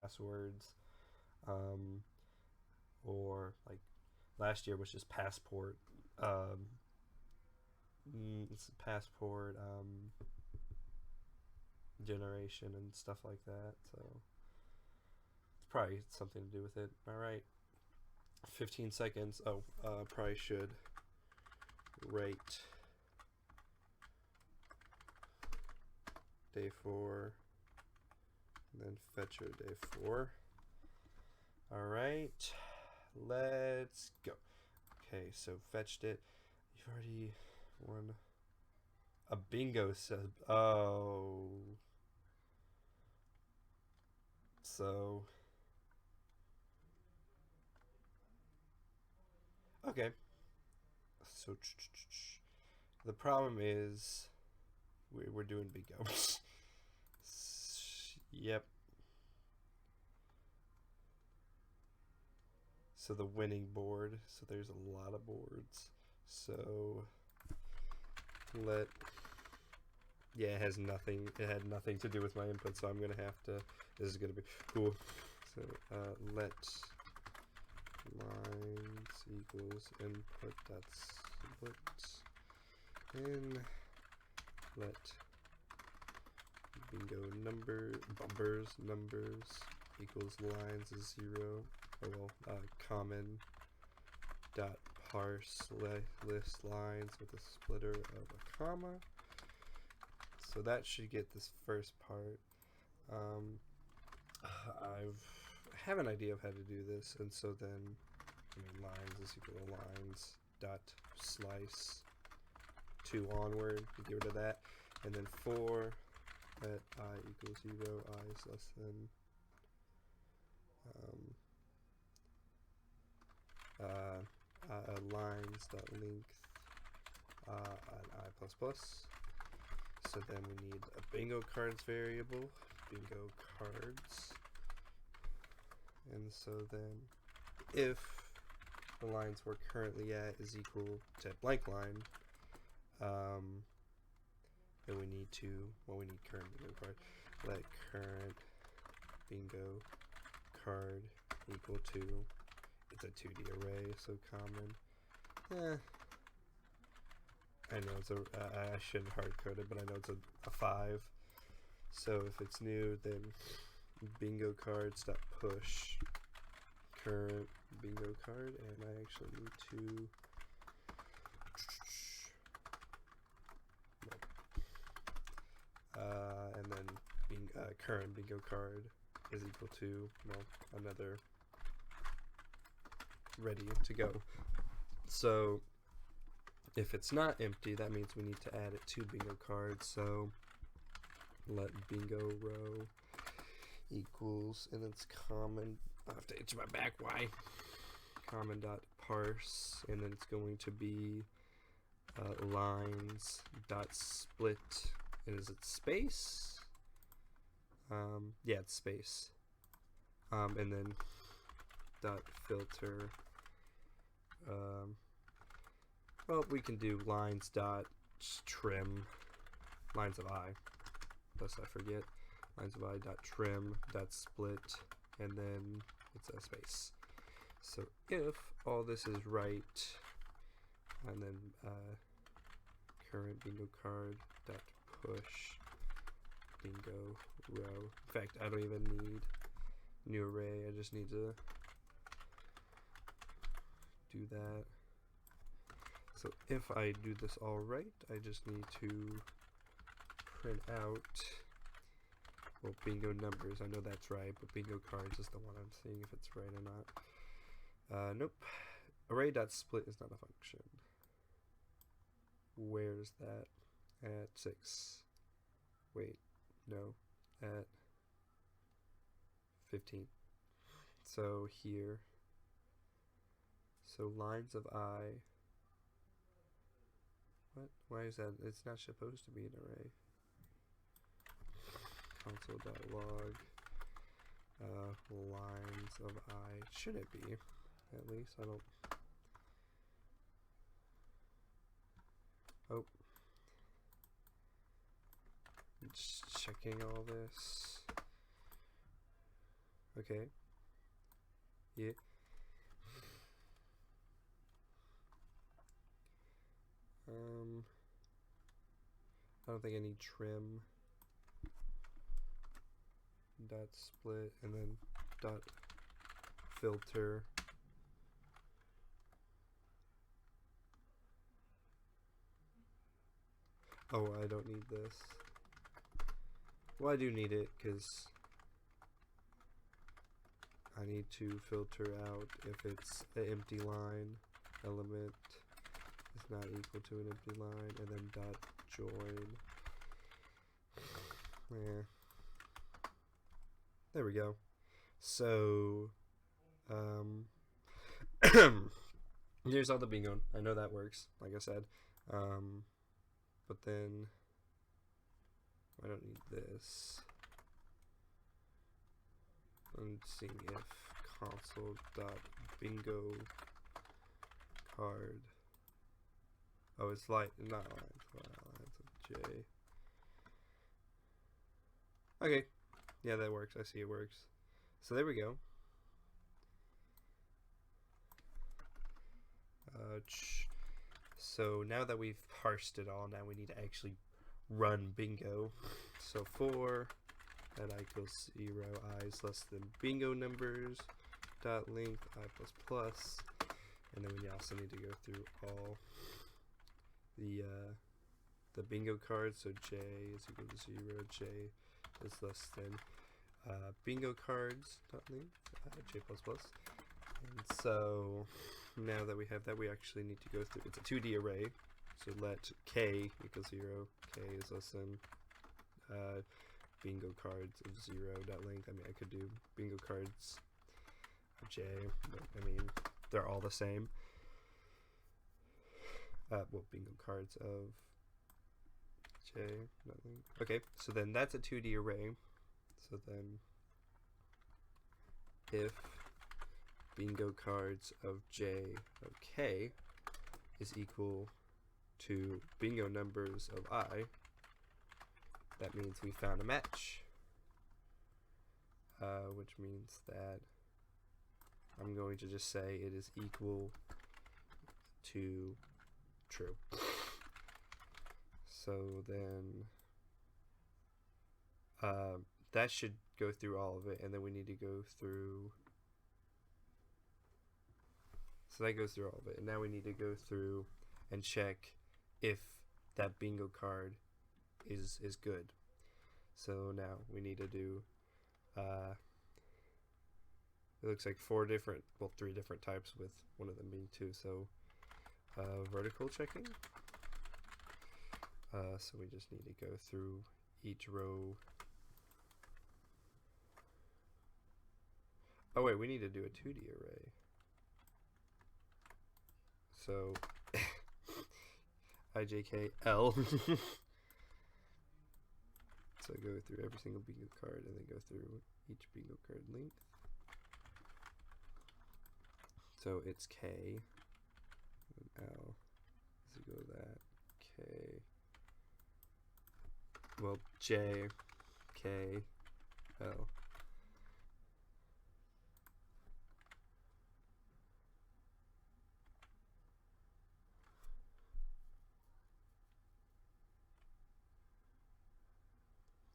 passwords, or like last year was just passport. It's passport generation and stuff like that. So it's probably something to do with it. All right, 15 seconds. Oh, probably should write day 4, and then fetcher day 4. All right, let's go. Okay, so fetched it. You've already won a bingo says. Oh, so okay. So the problem is we're doing bingo. Yep. So the winning board. So there's a lot of boards. So yeah, it has nothing. It had nothing to do with my input, so I'm gonna have to. This is gonna be cool. So let lines equals input dot split in let bingo numbers equals lines is 0. Oh well, common dot parse list lines with a splitter of a comma. So that should get this first part. I have an idea of how to do this, and so then lines is equal to lines dot slice 2 onward to get rid of that, and then 4 at I equals 0, I is less than lines dot length at I plus plus. So then we need a bingo cards variable, bingo cards, and so then if the lines we're currently at is equal to blank line, then we need current bingo card. Let current bingo card equal to, it's a 2D array, so common. I know it's I shouldn't hard code it, but I know it's a 5. So if it's new, then bingo cards dot push current bingo card, and I actually need to and then current bingo card is equal to another ready to go. So if it's not empty, that means we need to add it to bingo cards. So let bingo row equals, and it's common. I have to itch my back. Why? Common dot parse, and then it's going to be lines dot split. And is it space? Yeah, it's space. And then dot filter. Well, we can do lines dot trim lines of I. Lest I forget. Lines of I dot trim dot split, and then it's a space. So if all this is right, and then current bingo card dot push bingo row. In fact, I don't even need new array. I just need to do that. So if I do this all right, I just need to print out, well, bingo numbers. I know that's right, but bingo cards is the one I'm seeing if it's right or not. Nope. Array.split is not a function. Where's that? At 6. Wait, no. At 15. So here. So lines of I. What? Why is that? It's not supposed to be an array. Console.log. Lines of I. Should it be? At least I don't. Oh. Just checking all this. Okay. Yeah. I don't think I need trim. Dot split and then dot filter. Oh, I don't need this. Well, I do need it because I need to filter out if it's an empty line element is not equal to an empty line, and then dot join. Yeah. There we go. So, here's all the bingo. I know that works, like I said. But then I don't need this. I'm seeing if console.bingo card. Oh, it's not lines of J. Okay. Yeah, that works. I see it works. So there we go. So now that we've parsed it all, now we need to actually run bingo. So for that I equals 0, I is less than bingo numbers dot length I plus plus, and then we also need to go through all the bingo cards. So J is equal to 0, J is less than bingo cards dot length J plus plus. And so now that we have that, we actually need to go through, it's a 2D array, so let k equals 0, k is less than bingo cards of 0 dot length. I mean, I could do bingo cards of j, but I mean, they're all the same. Well, bingo cards of j dot length. Okay, so then that's a 2D array. So then if bingo cards of j of k is equal to bingo numbers of I, that means we found a match, which means that I'm going to just say it is equal to true. So then that should go through all of it, and then we need to go through, so that goes through all of it, and now we need to go through and check if that bingo card is good. So now we need to do it looks like 3 different types, with one of them being 2. So vertical checking, so we just need to go through each row. Oh wait, we need to do a 2D array. So IJKL. So go through every single bingo card and then go through each bingo card length. So it's K and L is equal to that. K. Well, J, K, L.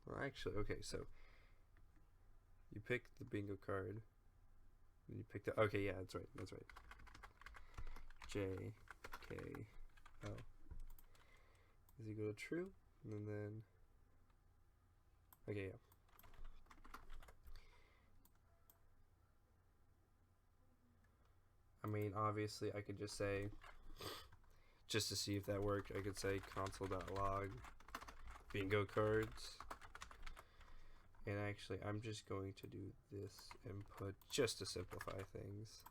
Well, actually, okay, so you pick the bingo card, and you pick the, okay, yeah, that's right, J, K, L is equal to true, and then, okay, yeah. I mean, obviously, I could just say, just to see if that worked, I could say console.log bingo cards. And actually, I'm just going to do this input just to simplify things.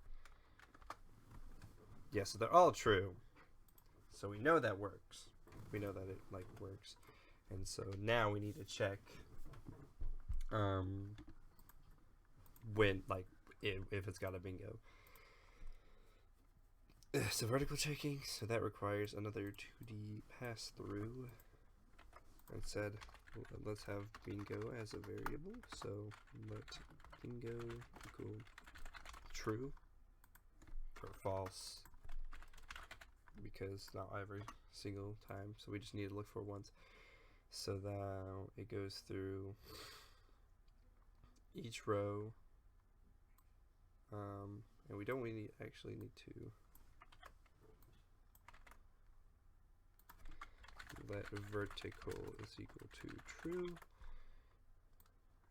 Yeah, so they're all true. So we know that works. We know that it works. And so now we need to check when, if it's got a bingo. So vertical checking, so that requires another 2D pass through. Instead, let's have bingo as a variable. So let bingo equal true or false, because not every single time, so we just need to look for once. So now it goes through each row, and we don't really actually need to let vertical is equal to true,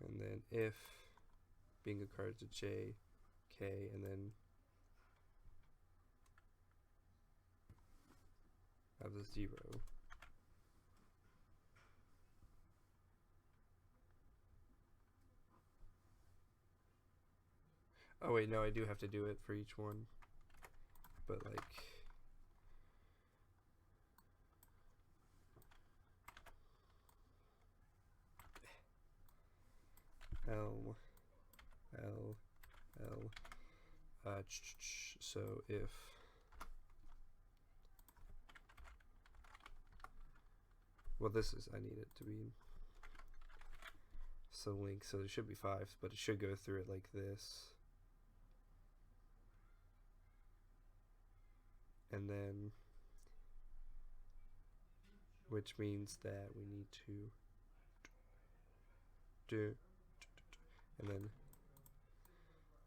and then if bingo cards a J, K, and then have the 0. Oh wait, no, I do have to do it for each one, but like L, so if this is, I need it to be so link, so it should be 5, but it should go through it like this, and then, which means that we need to do, and then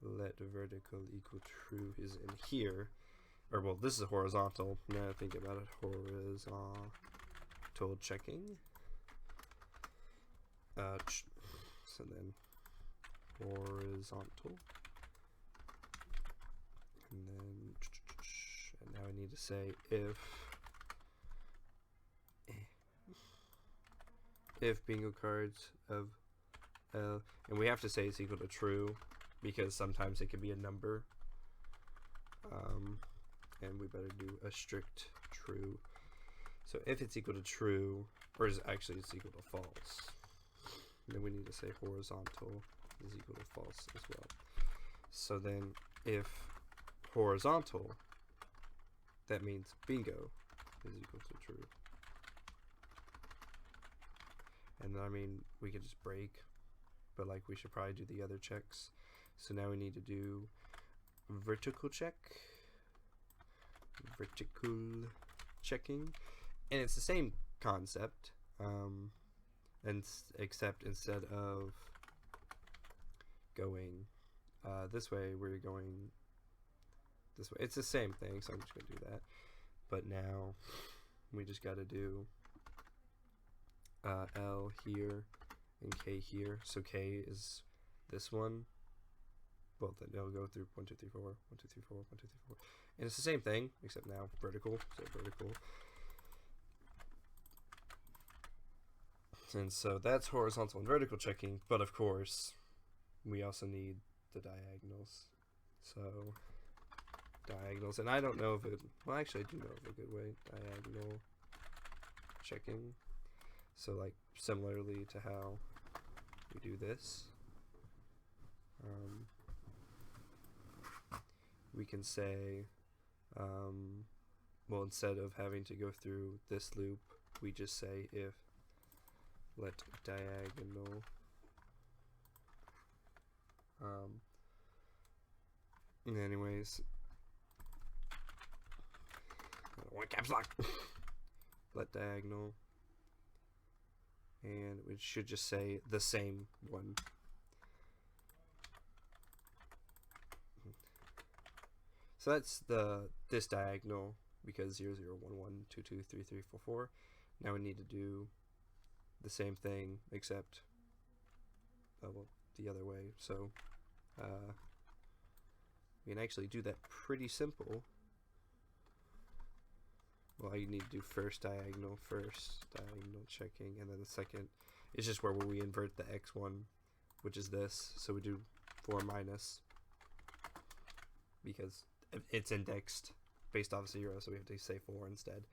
let vertical equal true is in here, or well, this is horizontal. Now I think about it, horizontal checking. So then horizontal, and then, and now I need to say if bingo cards of L, and we have to say it's equal to true because sometimes it can be a number, and we better do a strict true. So if it's equal to true, or is actually it's equal to false, then we need to say horizontal is equal to false as well. So then if horizontal, that means bingo is equal to true. And then, I mean, we could just break, but like we should probably do the other checks. So now we need to do vertical check, vertical checking, and it's the same concept, and except instead of going this way, we're going this way. It's the same thing, so I'm just gonna do that. But now we just got to do L here and K here. So K is this one. Well, then it'll go through 1, 2, 3, 4, 1, 2, 3, 4, 1, 2, 3, 4, and it's the same thing except now vertical. So vertical. And so that's horizontal and vertical checking, but of course we also need the diagonals. So diagonals, and I don't know if it, well actually I do know of a good way, diagonal checking. So like similarly to how we do this, we can say, well, instead of having to go through this loop, we just say if let diagonal anyways, one caps lock. Let diagonal, and we should just say the same one. So that's this diagonal, because 0, 0, 1, 1, 2, 2, 3, 3, 4, 4. Now we need to do the same thing except well, the other way. So we can actually do that pretty simple. Well, all you need to do first diagonal checking, and then the second is just where we invert the x1, which is this. So we do 4 minus, because it's indexed based off 0, so we have to say 4 instead.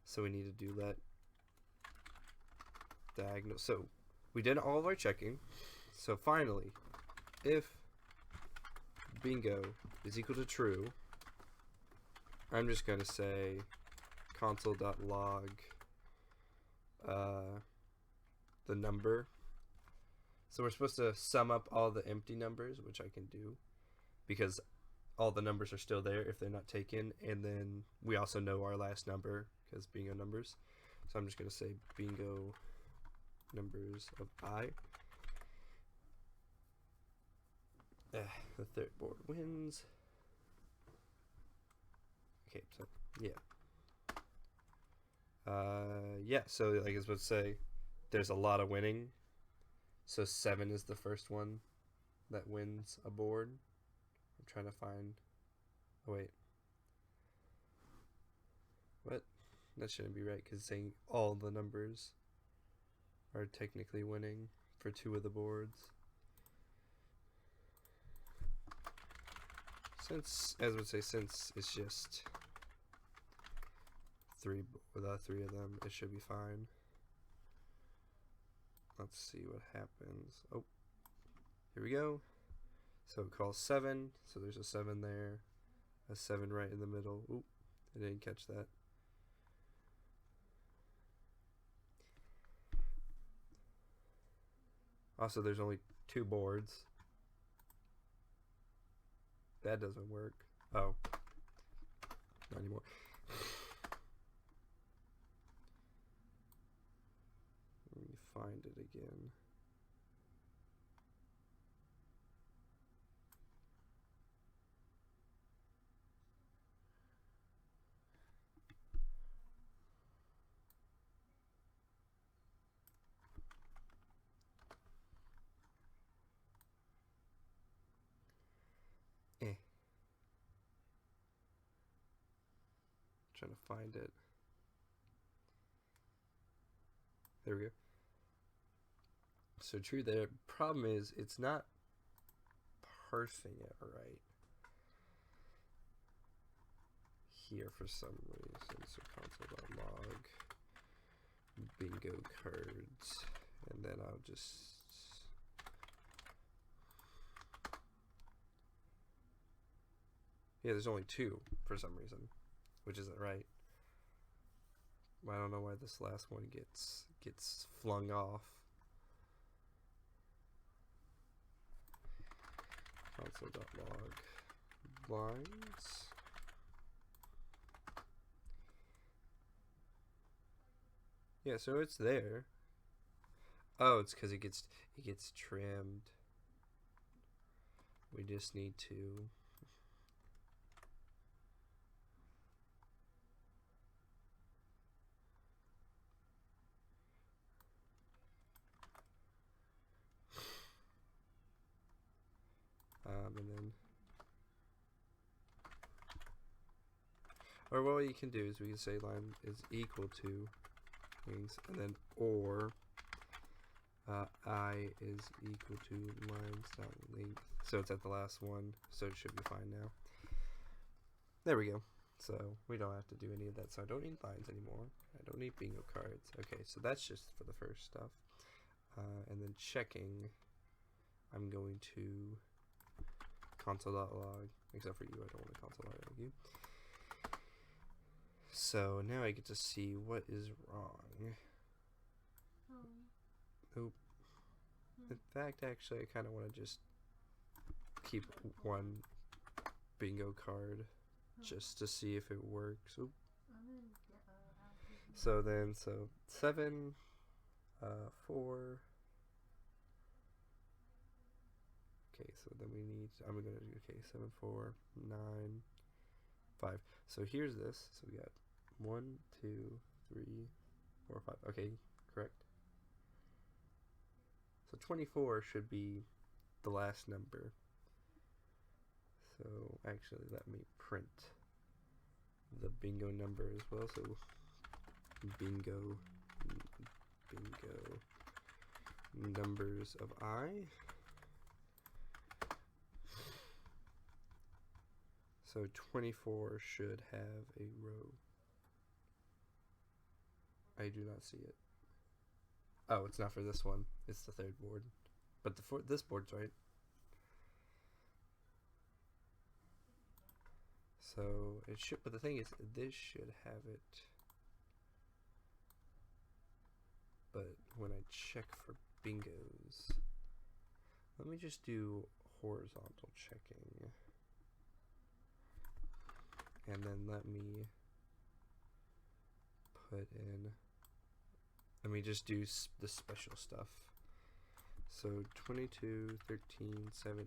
So we need to do that diagonal. So we did all of our checking. So finally, if bingo is equal to true, I'm just going to say console.log the number So we're supposed to sum up all the empty numbers, which I can do because all the numbers are still there if they're not taken, and then we also know our last number because bingo numbers. So I'm just going to say bingo numbers of I. The third board wins. Okay, so yeah. Yeah, so like I was about to say, there's a lot of winning. So 7 is the first one that wins a board. I'm trying to find. Oh, wait. What? That shouldn't be right because it's saying all the numbers are technically winning for 2 of the boards. Since, as I would say, since it's just 3 without 3 of them, it should be fine. Let's see what happens. Oh, here we go. So it calls 7, so there's a 7 there, a 7 right in the middle. Oop, I didn't catch that. Also, there's only 2 boards. That doesn't work. Oh, not anymore. Let me find it again. Trying to find it. There we go. So true there. Problem is, it's not parsing it right here for some reason. So console.log bingo cards, and then I'll just there's only 2 for some reason, which isn't right. I don't know why this last one gets flung off. Console.log blinds. Yeah, so it's there. Oh, it's because it gets trimmed. We just need to and then, or what you can do is we can say line is equal to things, and then or I is equal to lines.length. So it's at the last one, so it should be fine now. There we go. So we don't have to do any of that. So I don't need lines anymore. I don't need bingo cards. Okay, so that's just for the first stuff. And then checking, I'm going to console.log, except for you, I don't want to console.log you. So now I get to see what is wrong. Oop. In fact, actually, I kind of want to just keep one bingo card just to see if it works. Oop. So 7, 4. Okay, so then we need, I'm going to do, okay, 7, 4, 9, 5. So here's this. So we got 1, 2, 3, 4, 5. Okay, correct. So 24 should be the last number. So actually, let me print the bingo number as well. So bingo numbers of I. So 24 should have a row. I do not see it. Oh, it's not for this one. It's the third board. But this board's right. So it should, but the thing is, this should have it. But when I check for bingos, Let me just do horizontal checking. And then let me just do the special stuff. So 22, 13, 17,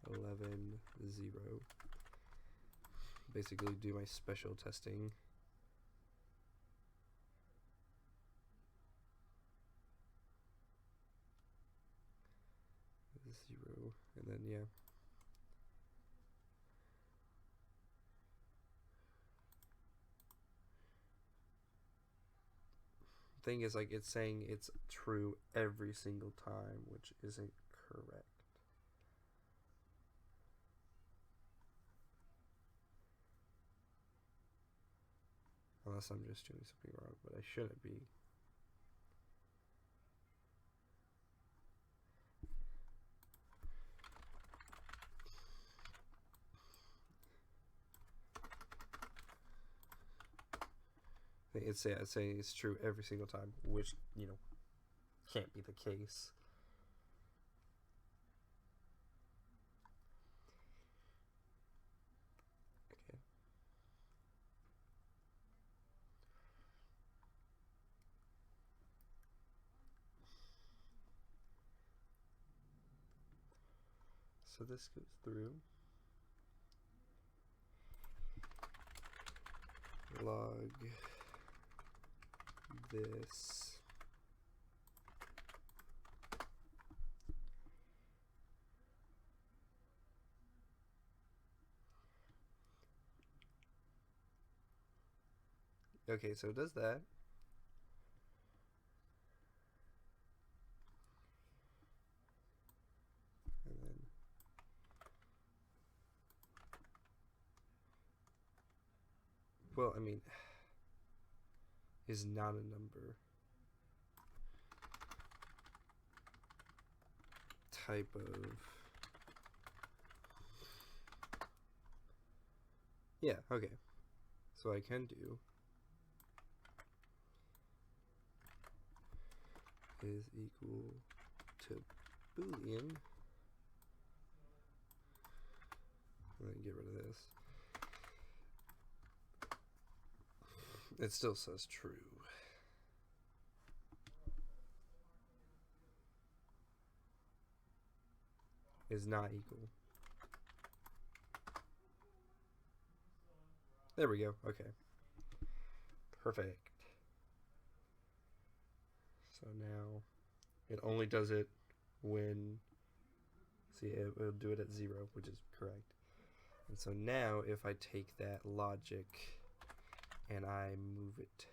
11, 0. Basically do my special testing. Zero, and then yeah. Thing is, like, it's saying it's true every single time, which isn't correct. Unless I'm just doing something wrong, but I shouldn't be. It's saying it's true every single time, which, you know, can't be the case. Okay. So this goes through. Log this. Okay, so it does that. And then well, I mean, is not a number. Type of, yeah, okay. So I can do is equal to Boolean. Let me get rid of this. It still says true. Is not equal. There we go. Okay. Perfect. So now it only does it when, see, it'll do it at 0, which is correct. And so now if I take that logic and I move it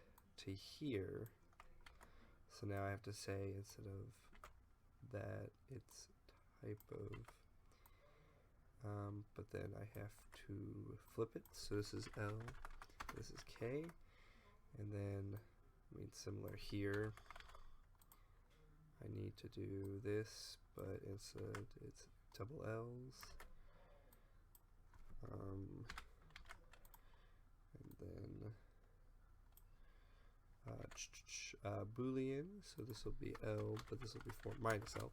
to here, so now I have to say, instead of that, it's type of, but then I have to flip it. So this is L, this is K, and then, I mean, similar here. I need to do this, but instead it's double L's. And then Boolean, so this will be L, but this will be 4 minus L.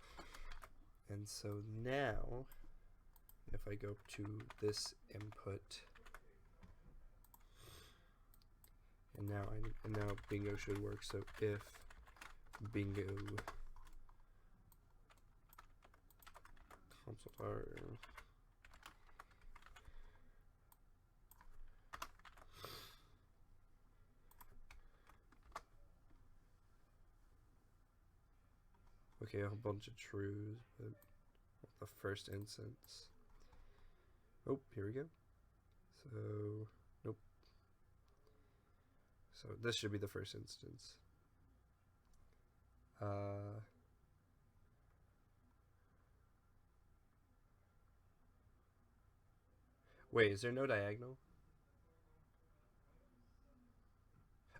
And so now, if I go to this input, and now bingo should work. So if bingo console okay, a whole bunch of trues, but the first instance. Oh, here we go. So, nope. So this should be the first instance. Wait, is there no diagonal?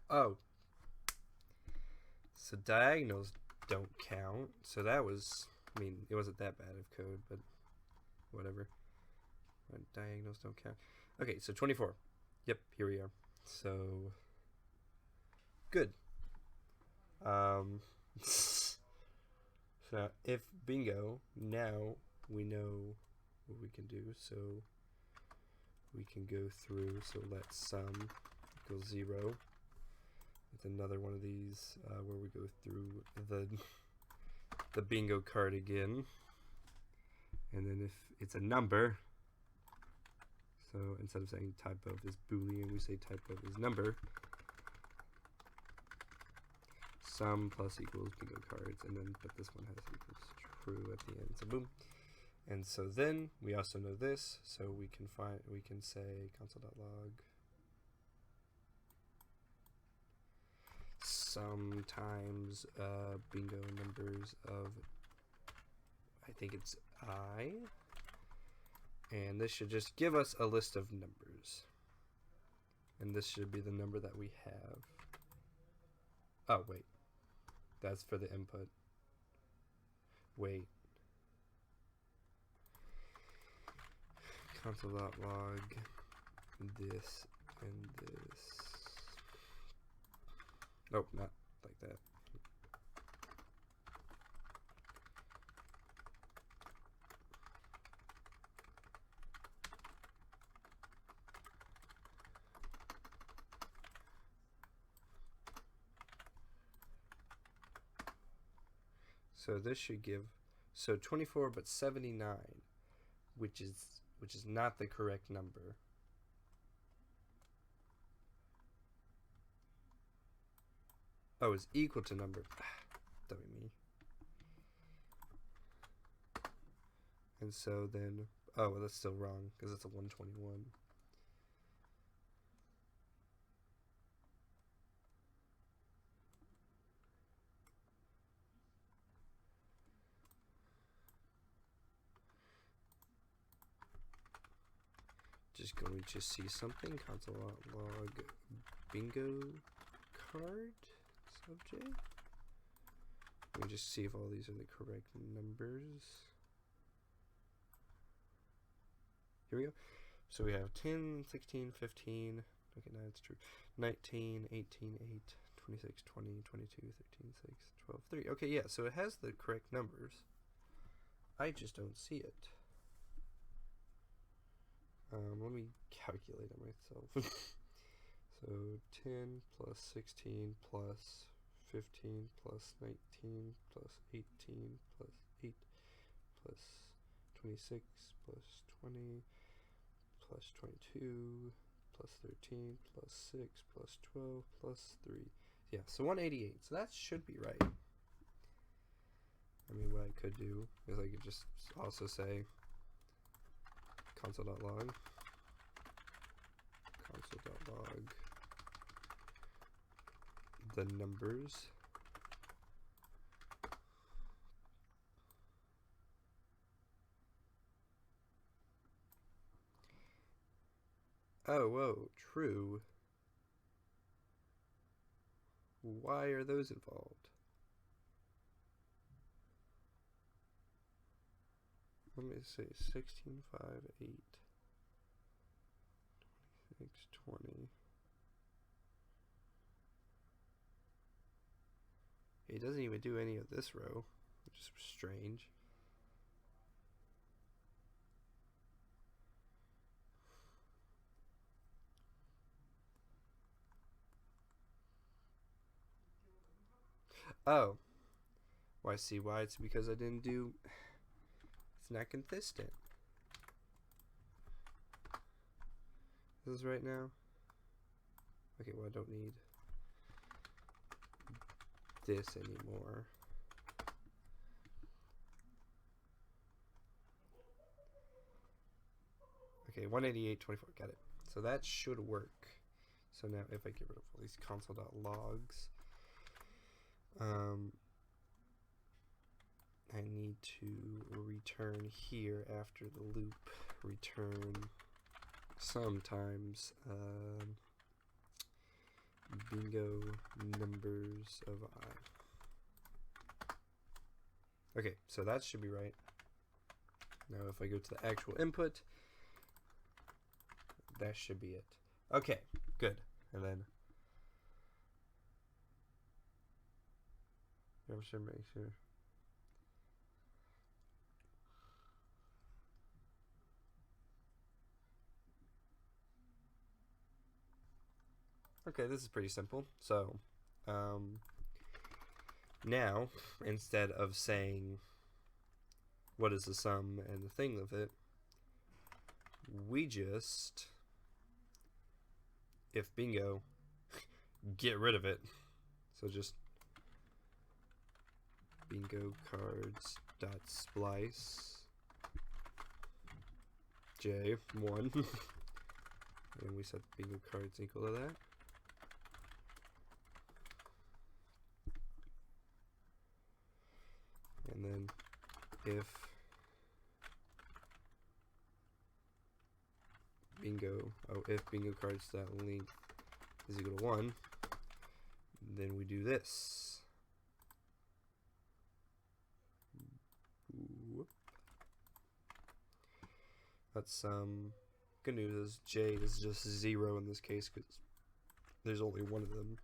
Oh. So diagonals don't count. So that was, I mean, it wasn't that bad of code, but whatever. Diagonals don't count. Okay, so 24. Yep, here we are. So good. So if bingo, now we know what we can do. So we can go through. So let sum equals 0 with another one of these where we go through the bingo card again. And then if it's a number, so instead of saying type of is Boolean, we say type of is number. Sum plus equals bingo cards, and then but this one has equals true at the end. So boom. And so then we also know this, so we can say console.log sometimes bingo numbers of, I think it's I, and this should just give us a list of numbers, and this should be the number that we have. Oh wait, that's for the input. Wait, console.log this and this. Nope, not like that. So this should give 24 but 79, which is not the correct number. Oh, it's equal to number. Dummy me. And so then, oh, well, that's still wrong because it's a 121. Just going to see something. Console.log bingo card subject. Let me just see if all these are the correct numbers. Here we go. So we have 10, 16, 15. Okay, now it's true. 19, 18, 8, 26, 20, 22, 13, 6, 12, 3. Okay, yeah, so it has the correct numbers. I just don't see it. Let me calculate it myself. So 10 plus 16 plus 15 plus 19 plus 18 plus 8 plus 26 plus 20 plus 22 plus 13 plus 6 plus 12 plus 3. Yeah, so 188. So that should be right. I mean, what I could do is I could just also say console.log the numbers oh, whoa, true. Why are those involved? Let me say 16, 5, 8, 26, 20. It doesn't even do any of this row, which is strange. Oh, well, I see why. It's because I didn't do, it's not consistent. This is right now. Okay, well, I don't need this anymore. Okay, 188.24, got it. So that should work. So now if I get rid of all these console.logs, I need to return here after the loop, return sometimes bingo numbers of I. Okay, so that should be right. Now if I go to the actual input, that should be it. Okay, good. And then I should make sure. Okay, this is pretty simple. So, now, instead of saying what is the sum and the thing of it, we just, if bingo, get rid of it. So just bingo cards dot splice J1 and we set bingo cards equal to that. And then if bingo cards dot length is equal to 1, then we do this. Whoop. That's good news is J is just 0 in this case because there's only one of them.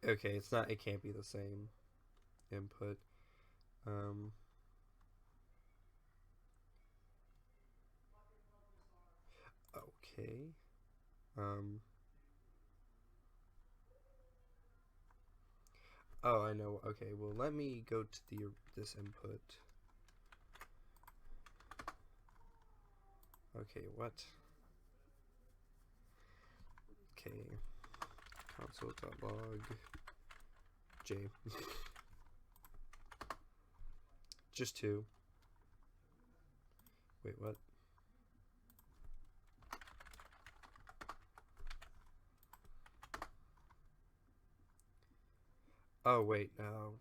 Okay, it can't be the same input. Okay. Oh, I know. Okay, well, let me go to this input. Okay, what? Okay, console.log J. Just 2. Wait, what? Oh, wait, no.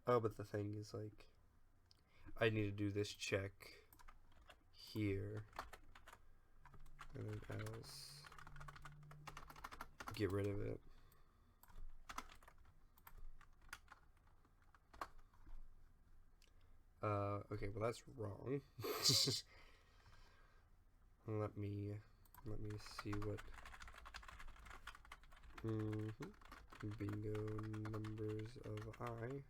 Oh, but the thing is, like, I need to do this check here. And then else. Get rid of it. Okay, well that's wrong. let me see what bingo numbers of I.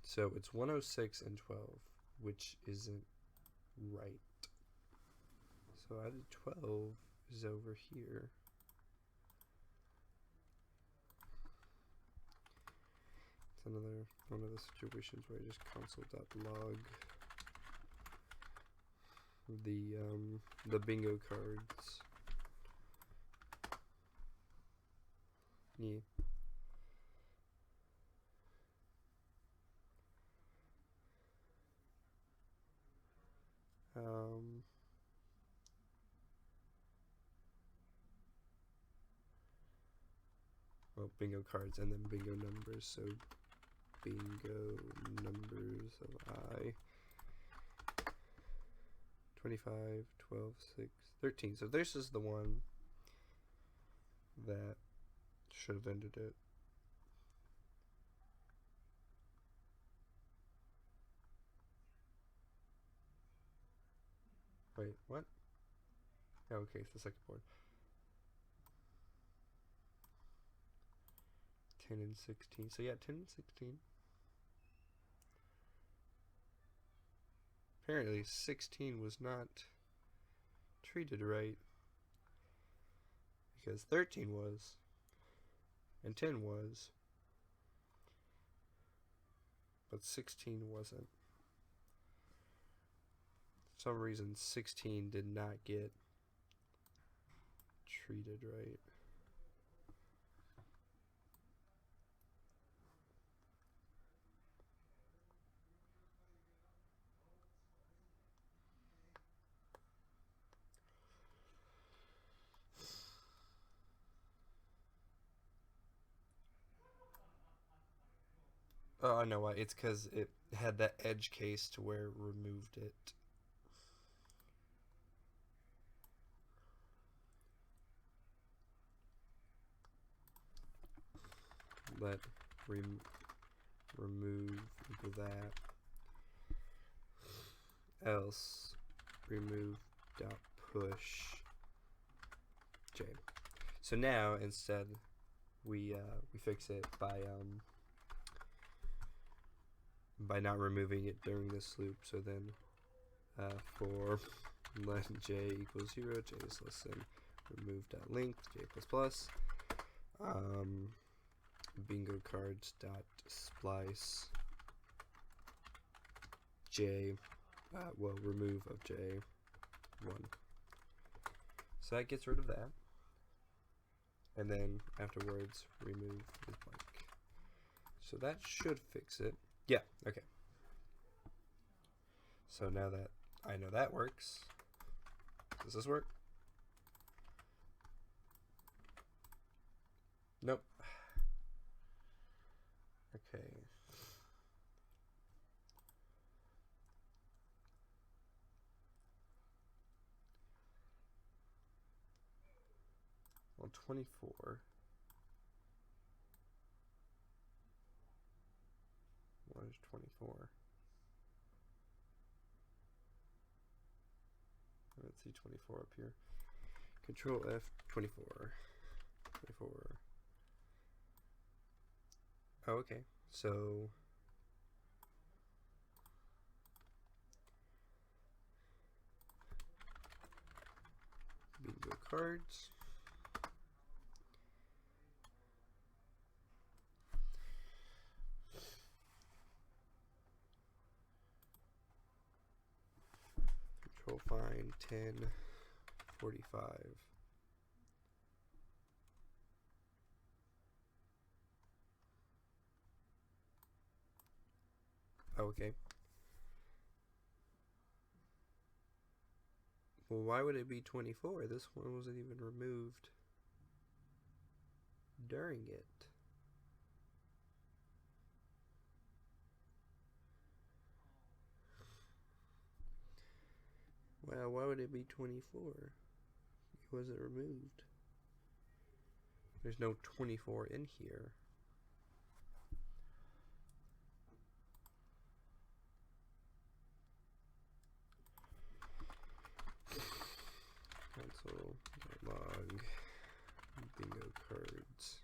So it's 106 and 12, which isn't right. So added 12 is over here. It's another one of the situations where I just console.log the bingo cards. Yeah. Well, bingo cards and then bingo numbers. So bingo numbers of I. 25, 12, 6, 13. So this is the one that should have ended it. Wait, what? Oh, okay, it's the second board. 10 and 16. So yeah, 10 and 16. Apparently 16 was not treated right. Because 13 was. And 10 was. But 16 wasn't. For some reason 16 did not get treated right. Oh, I know why. It's because it had that edge case to where it removed it. Let remove that. Else remove dot push J. So now instead we fix it by not removing it during this loop. So then for let j equals 0, j is less than remove.length j plus plus, bingo cards dot splice j, remove of j 1. So that gets rid of that, and then afterwards remove is blank. So that should fix it. Yeah, okay. So now that I know that works, does this work? Nope. Okay. Well, 24. What is 24? Let's see 24 up here. Control F, 24. 24. Oh, okay. So bingo cards. Control find 10, 45. Okay. Well, why would it be 24? This one wasn't even removed during it. Well, why would it be 24? It wasn't removed. There's no 24 in here. Console log bingo cards.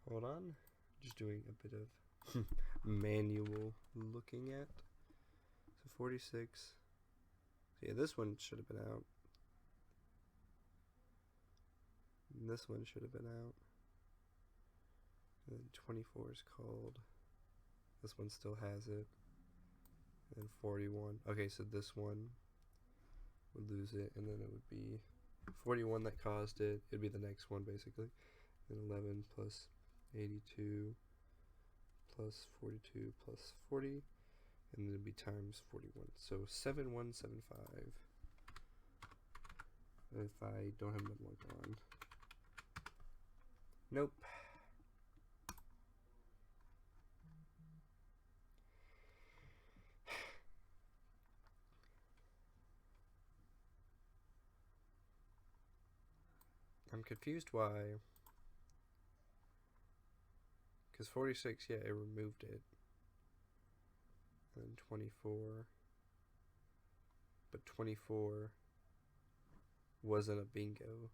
Hold on, just doing a bit of manual looking at. So 46. So yeah, this one should have been out. And this one should have been out. And then 24 is called. This one still has it. And 41. Okay, so this one would lose it, and then it would be 41 that caused it. It'd be the next one basically. And 11 plus 82 plus 42 plus 40, and then it'd be times 41. So 7175. If I don't have MedLog on. Nope. I'm confused why. Because 46, yeah, it removed it. And then 24. But 24 wasn't a bingo.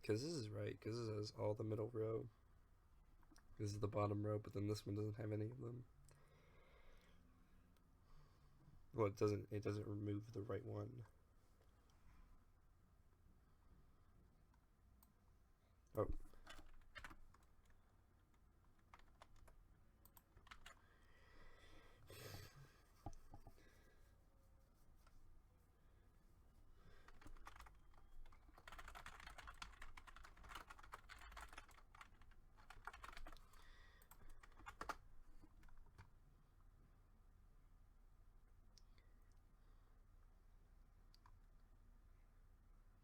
Because this is right, because this has all the middle row. This is the bottom row, but then this one doesn't have any of them. Well, it doesn't remove the right one. Oh.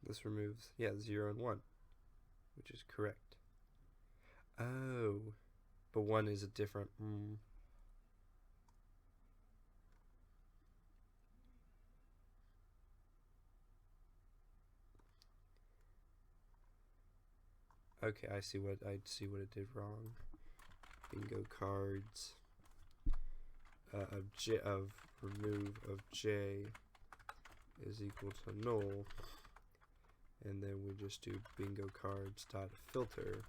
This removes, 0 and 1, which is correct. Oh, but 1 is a different. Okay, I see what it did wrong. Bingo cards of remove of j is equal to null, and then we just do bingo cards dot filter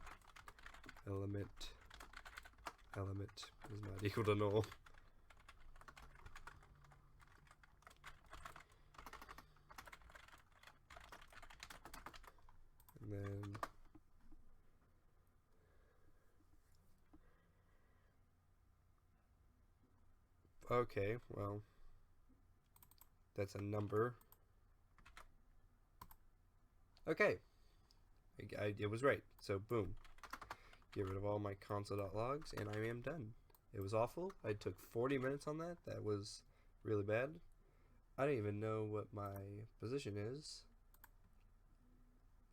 element is not equal to null. And then okay, well, that's a number. Okay, it was right. So boom, get rid of all my console.logs, and I am done. It was awful. I took 40 minutes on that. That was really bad. I don't even know what my position is.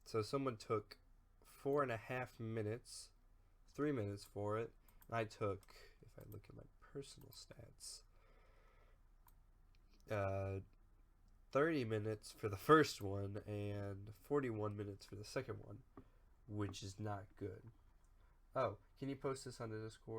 So someone took 4.5 minutes, 3 minutes for it. And I took, if I look at my personal stats, 30 minutes for the first one and 41 minutes for the second one, which is not good. Oh, can you post this on the Discord?